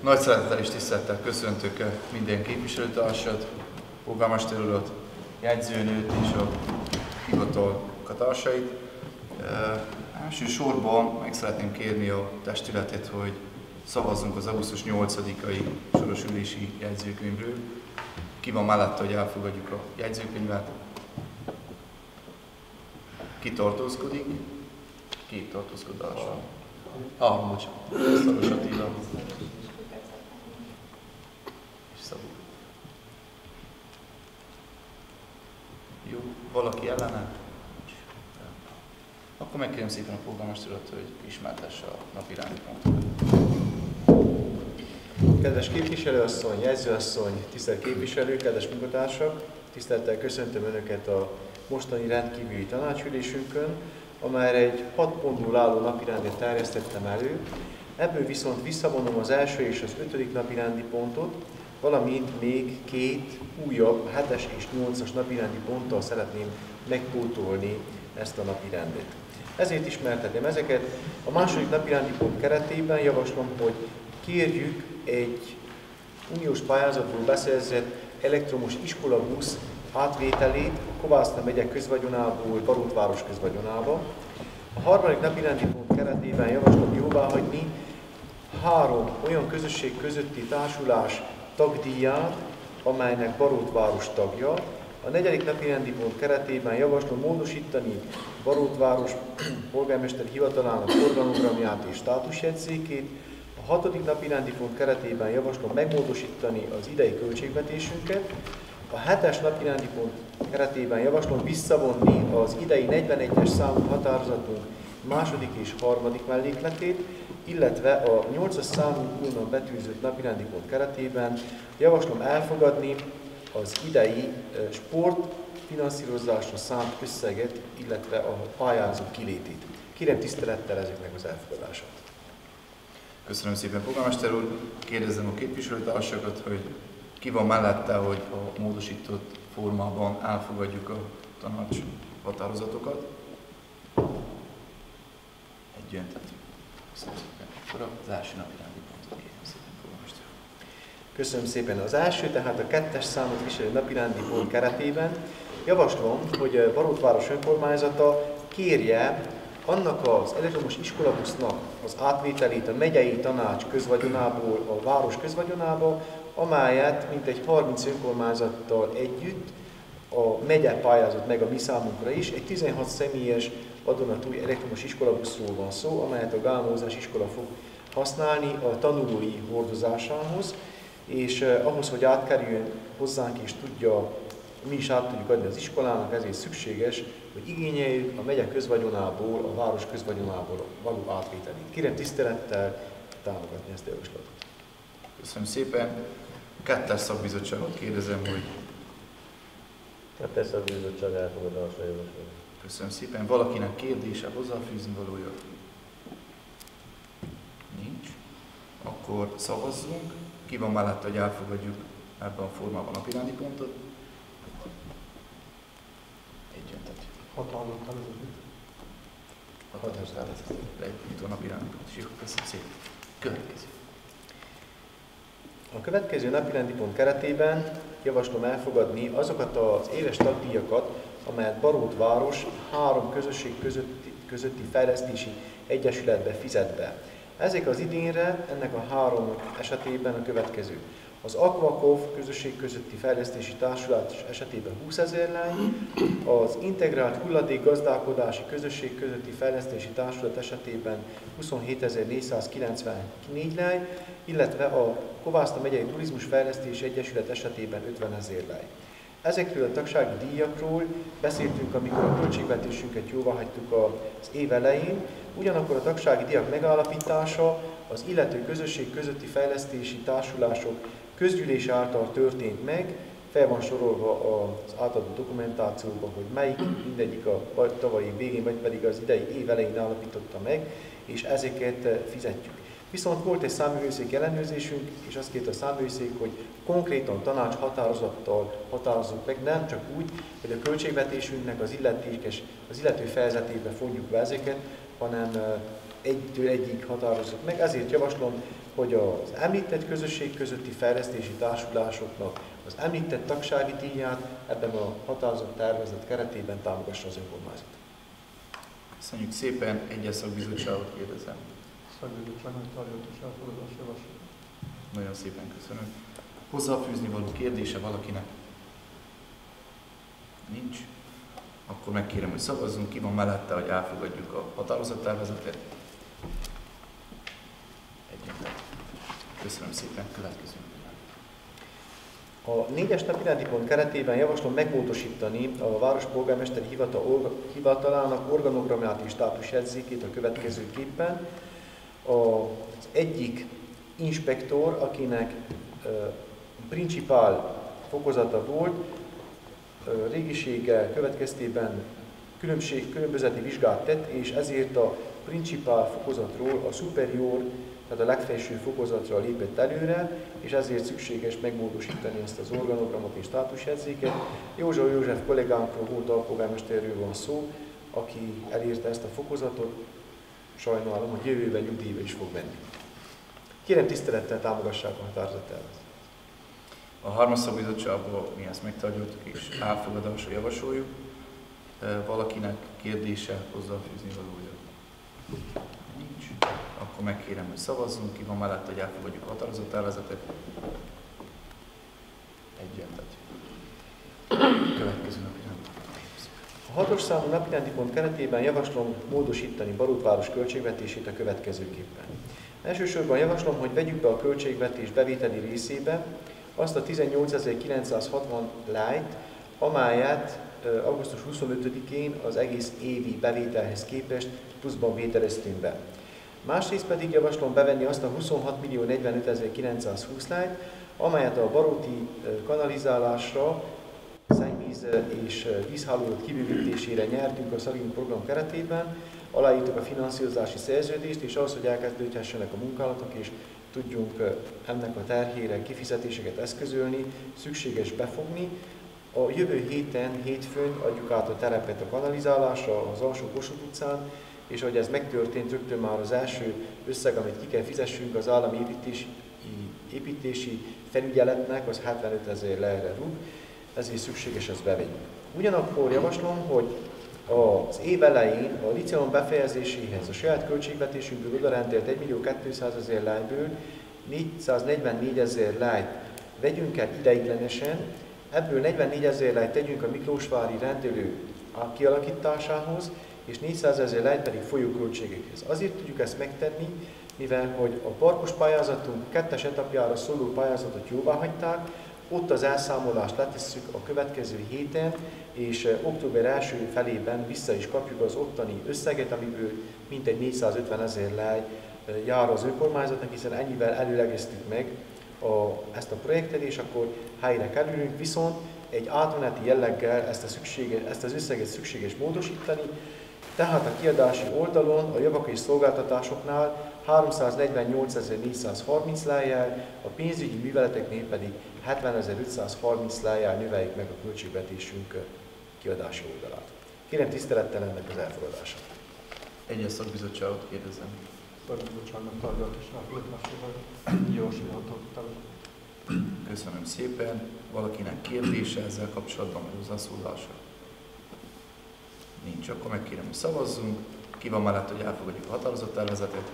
Nagy szeretettel és tisztelettel köszöntök minden képviselőtársat, polgármester urat, jegyzőnőt és a hivatal munkatársait. Elsősorban meg szeretném kérni a testületet, hogy szavazzunk az augusztus 8-ai soros ülési jegyzőkönyvről. Ki van mellette, hogy elfogadjuk a jegyzőkönyvet? Ki tartózkodik? Két tartózkodással. Bocsánat. Szaros Attila. És Szabó. Jó, valaki ellene? Akkor megkérem szépen a polgármester urat, hogy ismertesse a napirendi pontokat. Kedves képviselőasszony, jegyzőasszony, tisztelt képviselők, kedves munkatársak! Tisztelettel köszöntöm Önöket a mostani rendkívüli tanácsülésünkön, amelyre egy 6 pontból álló napirendet terjesztettem elő. Ebből viszont visszavonom az első és az 5. napirendi pontot, valamint még 2 újabb 7-es és 8-as napirendi ponttal szeretném megpótolni ezt a napirendet. Ezért ismertetem ezeket. A második napirendi pont keretében javaslom, hogy kérjük egy uniós pályázatból beszerzett elektromos iskolabusz átvételét a Kovászna megye közvagyonából Barótváros közvagyonába. A harmadik napirendi pont keretében javaslom jóváhagyni 3 olyan közösség közötti társulás tagdíját, amelynek Barótváros tagja. A 4. napirendi pont keretében javaslom módosítani Barótváros polgármester hivatalának organogramját és státusjegyzékét. A 6. napirendi pont keretében javaslom megmódosítani az idei költségvetésünket. A 7-es napirendi pont keretében javaslom visszavonni az idei 41-es számú határozatunk 2. és 3. mellékletét, illetve a 8-as számú újonnan betűzött napirendi pont keretében javaslom elfogadni az idei sportfinanszírozásra szánt összeget, illetve a pályázó kilétét. Kérem tisztelettel ezeknek az elfogadását. Köszönöm szépen, polgármester úr. Kérdezem a képviselőtársakat, hogy ki van mellette, hogy a módosított formában elfogadjuk a tanács határozatokat. Egyöntetű. Köszönöm szépen. Akkor az első napi rendi pontot kérem szépen, polgármester úr. Köszönöm szépen. Az első, tehát a 2-es számot viselő napirendi pont keretében javaslom, hogy Barótváros önkormányzata kérje annak az elektromos iskolabusznak az átvételét a megyei tanács közvagyonából a város közvagyonába, amelyet mintegy 30 önkormányzattal együtt a megye pályázott meg a mi számunkra is. Egy 16 személyes vadonatúj elektromos iskolabuszról van szó, amelyet a Gálmózás iskola fog használni a tanulói hordozásához, és ahhoz, hogy átkerüljön hozzánk és mi is át tudjuk adni az iskolának, ezért szükséges, hogy igényeljük a megye közvagyonából, a város közvagyonából való átvételét. Kérem tisztelettel támogatni ezt a javaslatot. Köszönöm szépen. A 2-es szakbizottságot kérdezem, hogy... 2-es szakbizottság elfogadásra javaslom. Köszönöm szépen. Valakinek kérdése, hozzáfűzni valója? Nincs. Akkor szavazzunk. Ki van mellette, hogy elfogadjuk ebben a formában a napirendi pontot? Egyöntetű. Lehetőítő a napirendi pont is. Jó, köszönöm szépen. Következő. A következő napirendi pont keretében javaslom elfogadni azokat az éves tagdíjakat, amelyet Barótváros 3 közösség közötti fejlesztési egyesületbe fizet be. Ezek az idénre, ennek a 3 esetében a következő. Az Aquakov közösség közötti fejlesztési társulat esetében 20 000 lány, az Integrált hulladékgazdálkodási közösség közötti fejlesztési társulat esetében 27.494 lány, illetve a Kovászna megyei turizmus fejlesztési egyesület esetében 50 000 lány. Ezekről a tagsági díjakról beszéltünk, amikor a költségvetésünket jóváhagytuk az év elején, ugyanakkor a tagsági díjak megállapítása az illető közösség közötti fejlesztési társulások közgyűlése által történt meg, fel van sorolva az átadott dokumentációban, hogy melyik mindegyik a tavalyi végén, vagy pedig az idei év elején állapította meg, és ezeket fizetjük. Viszont volt egy számvevőszék ellenőrzésünk, és azt kérte a számvevőszék, hogy konkrétan tanács határozattal határozzuk meg, nem csak úgy, hogy a költségvetésünknek az illető fejezetébe fonjuk be ezeket, hanem egytől egyig határozott meg. Ezért javaslom, hogy az említett közösség közötti fejlesztési társulásoknak az említett tagsági díját ebben a határozott tervezet keretében támogassa az önkormányzat. Köszönjük szépen, egyes szakbizottságot kérdezem. Szakbizottságnak tárgyalt és elfogadás javaslat. Nagyon szépen köszönöm. Hozzáfűzni való kérdése valakinek? Nincs? Akkor megkérem, hogy szavazzunk. Ki van mellette, hogy elfogadjuk a határozattervezetet? Egyetlen. Köszönöm szépen, következő. A 4-es napirendi pont keretében javaslom megmódosítani a várospolgármesteri hivatalának organogramját és státusjegyzékét a következőképpen. Az egyik inspektor, akinek principál fokozata volt, régisége következtében különbözeti vizsgát tett, és ezért a principál fokozatról a superior, tehát a legfelső fokozatra lépett előre, és ezért szükséges megmódosítani ezt az organogramot és státusjegyzéket. József kollégánkról, volt alpolgármesterről van szó, aki elérte ezt a fokozatot, sajnálom, hogy jövőben nyugdíjba is fog menni. Kérem tisztelettel támogassák a határozattervezetet. A 3. szakbizottságban mi ezt megtárgyaltuk és elfogadásra javasoljuk. Valakinek kérdése, hozzáfűzni valója? Nincs. Akkor megkérem, hogy szavazzunk. Ki van mellett, hogy elfogadjuk a határozattervezetet? Egyetlen. Következő napi rendi. A 6-os számú napirendi pont keretében javaslom módosítani Barótváros költségvetését a következőképpen. Elsősorban javaslom, hogy vegyük be a költségvetés bevételi részébe azt a 18.960 lájt, amelyet augusztus 25-én az egész évi bevételhez képest pluszban vételeztünk be. Másrészt pedig javaslom bevenni azt a 26.045.920 lájt, amelyet a baróti kanalizálásra, szennyvíz és vízhálózat kibővítésére nyertünk a Szalin program keretében, aláírtuk a finanszírozási szerződést, és ahhoz, hogy elkezdődhessenek a munkálatok, és tudjunk ennek a terhére kifizetéseket eszközölni, szükséges befogni. A jövő hétfőn adjuk át a terepet a kanalizálásra az alsó Kossuth utcán, és ahogy ez megtörtént, rögtön már az első összeg, amit ki kell fizessünk az állami építési felügyeletnek, az 75 000 lejre rúg, ezért szükséges ezt bevegyük. Ugyanakkor javaslom, hogy az év elején a liceum befejezéséhez a saját költségvetésünkből odarendelt 1.200.000 lejből 444.000 lejt vegyünk el ideiglenesen, ebből 44.000 lejt tegyünk a Miklósvári rendelő kialakításához, és 400.000 lejt pedig folyóköltségekhez. Azért tudjuk ezt megtenni, mivel hogy a parkos pályázatunk 2. etapjára szóló pályázatot jóvá hagyták, ott az elszámolást letesszük a következő héten, és október első felében vissza is kapjuk az ottani összeget, amiből mintegy 450.000 lej jár az önkormányzatnak, hiszen ennyivel előlegeztük meg ezt a projektet, és akkor helyre kerülünk, viszont egy átmeneti jelleggel ezt az összeget szükséges módosítani, tehát a kiadási oldalon a javak és szolgáltatásoknál 348.430 lejjel, a pénzügyi műveleteknél pedig 70.530 lejjel növeljük meg a költségvetésünk kiadási oldalát. Kérem tisztelettel ennek az elfogadását. Egyes szakbizottságot kérdezem. Szakbizottságnak tárgyalt és elfogadásra javasolható. Köszönöm szépen. Valakinek kérdése ezzel kapcsolatban, vagy hozzászólása? Nincs. Akkor megkérem, hogy szavazzunk. Ki van mellett, hogy elfogadjuk a határozattervezetet?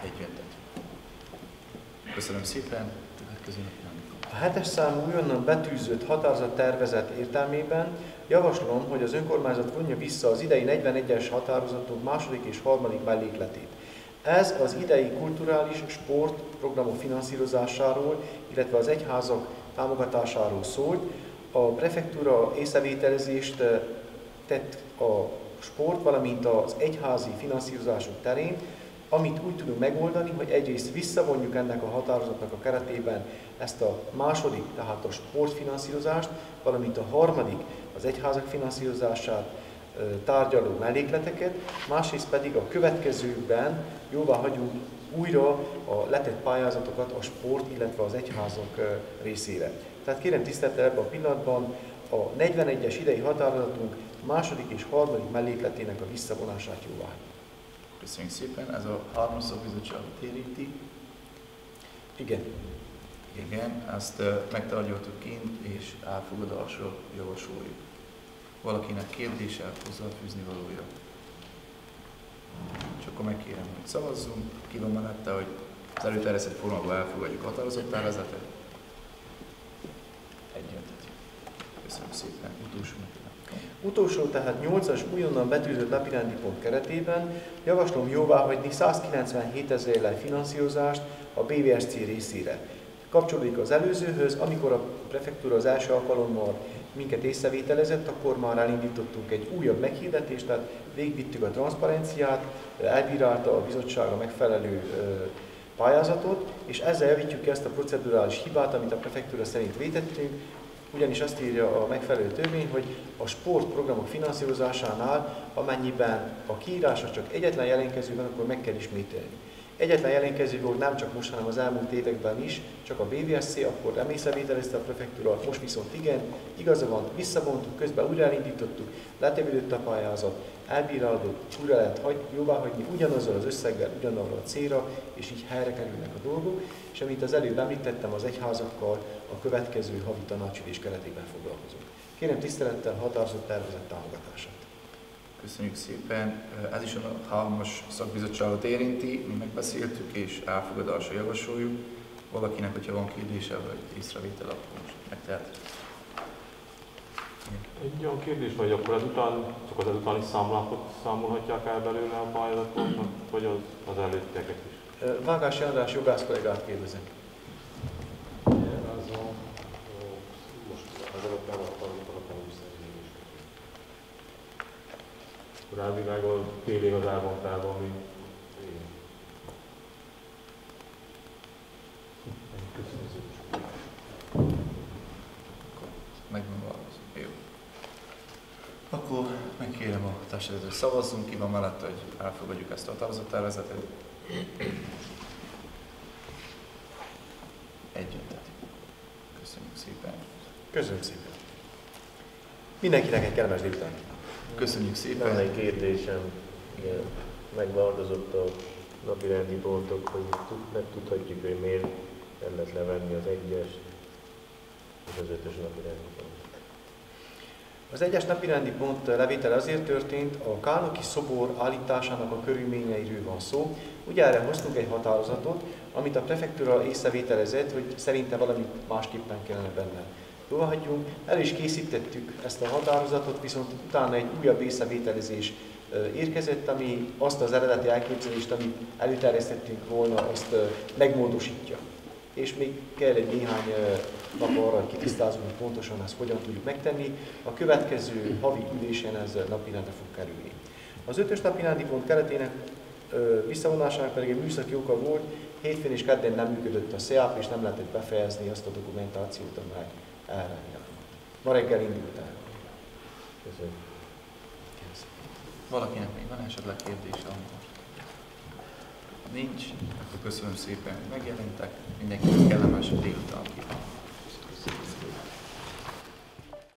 Egyetlen. Köszönöm szépen. A 7-es számú újonnan betűzött határozattervezet értelmében javaslom, hogy az önkormányzat vonja vissza az idei 41-es határozatunk második és harmadik mellékletét. Ez az idei kulturális sportprogramok finanszírozásáról, illetve az egyházak támogatásáról szólt. A prefektúra észrevételezést tett a sport, valamint az egyházi finanszírozások terén, amit úgy tudunk megoldani, hogy egyrészt visszavonjuk ennek a határozatnak a keretében ezt a második, tehát a sportfinanszírozást, valamint a harmadik, az egyházak finanszírozását tárgyaló mellékleteket, másrészt pedig a következőkben jóvá hagyunk újra a letett pályázatokat a sport, illetve az egyházak részére. Tehát kérem tisztelettel ebben a pillanatban a 41-es idei határozatunk a második és harmadik mellékletének a visszavonását jóváhagyjuk. Köszönjük szépen, ez a 3. szakbizottságot érinti. Igen. Igen, ezt megtárgyaltuk kint, és elfogadásra javasoljuk. Valakinek kérdése, hozzáfűzni valója? És akkor megkérem, hogy szavazzunk. Ki van mellette, hogy az előterjesztett formában elfogadjuk a határozattervezetet? Egyöntetű. Köszönöm szépen. Utolsó napi. Utolsó, tehát 8-as újonnan betűzött napirendi pont keretében javaslom jóváhagyni 197 000 lej finanszírozást a BVSC részére. Kapcsolódik az előzőhöz, amikor a prefektúra az első alkalommal minket észrevételezett, akkor már elindítottunk egy újabb meghirdetést, tehát végigvittük a transzparenciát, elbírálta a bizottság a megfelelő pályázatot, és ezzel javítjuk ki ezt a procedurális hibát, amit a prefektúra szerint vétettünk, ugyanis azt írja a megfelelő törvény, hogy a sportprogramok finanszírozásánál, amennyiben a kiírása csak egyetlen jelentkező van, akkor meg kell ismételni. Egyetlen jelentkező volt nem csak most, hanem az elmúlt években is, csak a BVSC, akkor nem észrevételezte a prefektúra, most viszont igen, igaza van, visszavontuk, közben újra elindítottuk, letevődött a pályázat, elbírálódott, újra lehet jóváhagyni ugyanazzal az összeggel, ugyanarra a célra, és így helyre kerülnek a dolgok, és amit az előbb említettem, az egyházakkal a következő havi tanácsülés keretében foglalkozunk. Kérem tisztelettel határozott tervezett támogatását. Köszönjük szépen. Ez is a 3. szakbizottságot érinti, mi megbeszéltük és elfogadásra javasoljuk. Valakinek, hogyha van kérdése vagy észrevétel, akkor most megtehet. Egy olyan kérdés, hogy akkor csak az utáni számlákat számolhatják el belőle a pályázatoknak, vagy az előtteket is? Vágási András jogász kollégát kérdezem. Most az előtt elmondtam, a visszajelzés. Rávilágol fél év az elmondtál, ami Megvan válasz. Jó. Akkor megkérem a társadalmat, hogy szavazzunk, ki van mellett, hogy elfogadjuk ezt a határozattervezetet. Egyöntetű. Köszönjük szépen. Köszönjük szépen. Mindenkinek egy kellemes délután. Köszönjük szépen. lenne egy kérdésem, igen, megváltozott a napirendi pontok, hogy megtudhatjuk, hogy miért nem lehet levenni az 1-es és az 5-ös napirendi pontot. Az 1-es napirendi pont levétele azért történt, a Kálnoki szobor állításának a körülményeiről van szó. Ugye erre hoztunk egy határozatot, amit a prefektúra észrevételezett, hogy szerinte valamit másképpen kellene benne jóváhagyjunk. El is készítettük ezt a határozatot, viszont utána egy újabb észrevételezés érkezett, ami azt az eredeti elképzelést, amit előterjesztettünk volna, azt megmódosítja. És még kell egy néhány nap arra, hogy kitisztázunk, hogy pontosan ezt hogyan tudjuk megtenni. A következő havi ülésen ez napirendre fog kerülni. Az 5-ös napirendi pont keretének visszavonásának pedig egy műszaki oka volt, hétfőn és kedden nem működött a SEAP, és nem lehetett befejezni azt a dokumentációt, amely erre ma reggel indult el. Köszönöm. Valakinek még van esetleg kérdése? Nincs. Akkor köszönöm szépen, hogy megjelentek. Mindenkinek kellemes délután kívánok.